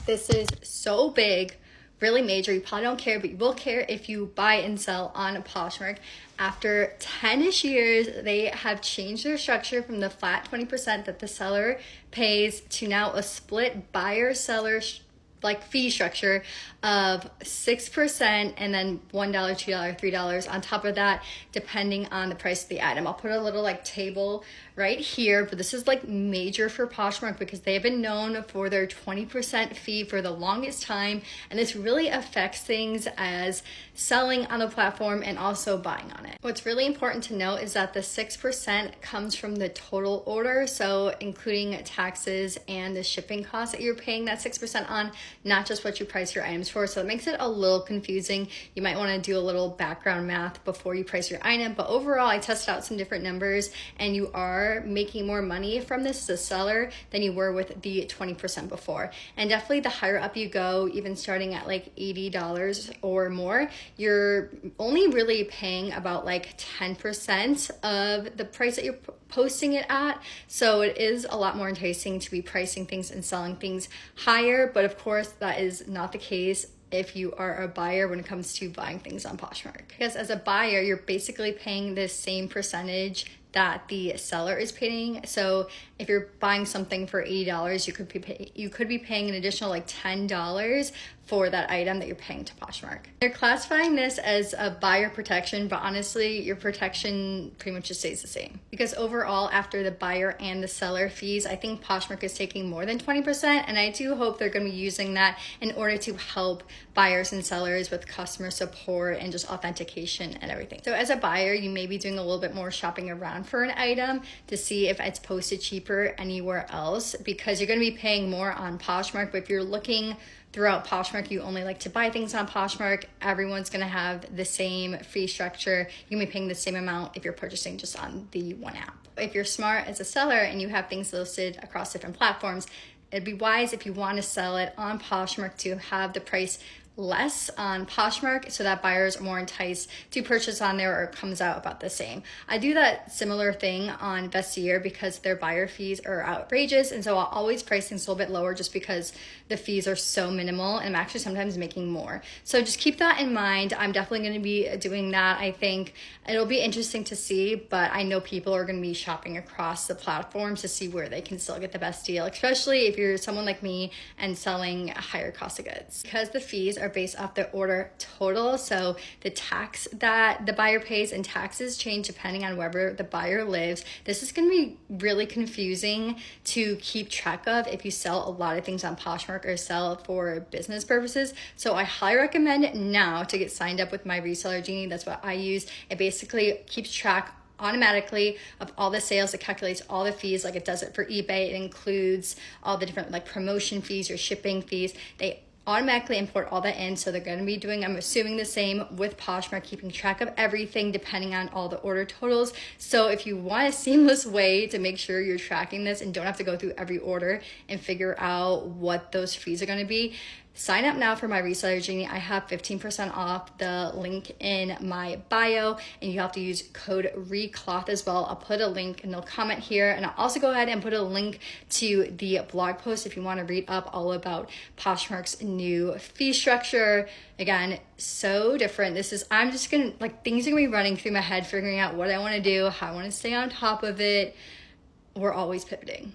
This is so big, really major. You probably don't care, but you will care if you buy and sell on Poshmark. After 10-ish years, they have changed their structure from the flat 20% that the seller pays to now a split buyer-seller fee structure of 6% and then $1, $2, $3 on top of that, depending on the price of the item. I'll put a little table right here, but this is major for Poshmark because they have been known for their 20% fee for the longest time, and this really affects things as selling on the platform and also buying on it. What's really important to note is that the 6% comes from the total order, so including taxes and the shipping costs that you're paying that 6% on, not just what you price your items for. So it makes it a little confusing. You might want to do a little background math before you price your item, but overall I tested out some different numbers and you are making more money from this as a seller than you were with the 20% before. And definitely the higher up you go, even starting at $80 or more, you're only really paying about 10% of the price that you're posting it at. So it is a lot more enticing to be pricing things and selling things higher, but of course that is not the case if you are a buyer when it comes to buying things on Poshmark. Because as a buyer, you're basically paying the same percentage that the seller is paying. So if you're buying something for $80, you could be paying an additional $10 for that item that you're paying to Poshmark. They're classifying this as a buyer protection, but honestly, your protection pretty much just stays the same. Because overall, after the buyer and the seller fees, I think Poshmark is taking more than 20%, and I do hope they're gonna be using that in order to help buyers and sellers with customer support and just authentication and everything. So as a buyer, you may be doing a little bit more shopping around for an item to see if it's posted cheaper anywhere else, because you're gonna be paying more on Poshmark. But if you're looking throughout Poshmark, you only like to buy things on Poshmark, everyone's gonna have the same fee structure. You're gonna be paying the same amount if you're purchasing just on the one app. If you're smart as a seller and you have things listed across different platforms, it'd be wise if you wanna sell it on Poshmark to have the price less on Poshmark so that buyers are more enticed to purchase on there, or it comes out about the same. I do that similar thing on Vestiaire because their buyer fees are outrageous, and so I'll always price things a little bit lower just because the fees are so minimal and I'm actually sometimes making more. So just keep that in mind. I'm definitely going to be doing that. I think it'll be interesting to see, but I know people are going to be shopping across the platforms to see where they can still get the best deal, especially if you're someone like me and selling a higher cost of goods. Because the fees are based off the order total, so the tax that the buyer pays and taxes change depending on wherever the buyer lives. This is going to be really confusing to keep track of if you sell a lot of things on Poshmark or sell for business purposes. So I highly recommend now to get signed up with my reseller Genie. That's what I use. It basically keeps track automatically of all the sales. It calculates all the fees like it does it for eBay. It includes all the different promotion fees or shipping fees. They automatically import all that in, so they're going to be doing, I'm assuming, the same with Poshmark, keeping track of everything depending on all the order totals. So if you want a seamless way to make sure you're tracking this and don't have to go through every order and figure out what those fees are going to be, sign up now for my reseller Genie. I have 15% off, the link in my bio, and you have to use code RECLOTH as well. I'll put a link in the comment here, and I'll also go ahead and put a link to the blog post if you want to read up all about Poshmark's new fee structure. Again, so different. I'm just gonna, things are gonna be running through my head, figuring out what I want to do, how I want to stay on top of it. We're always pivoting.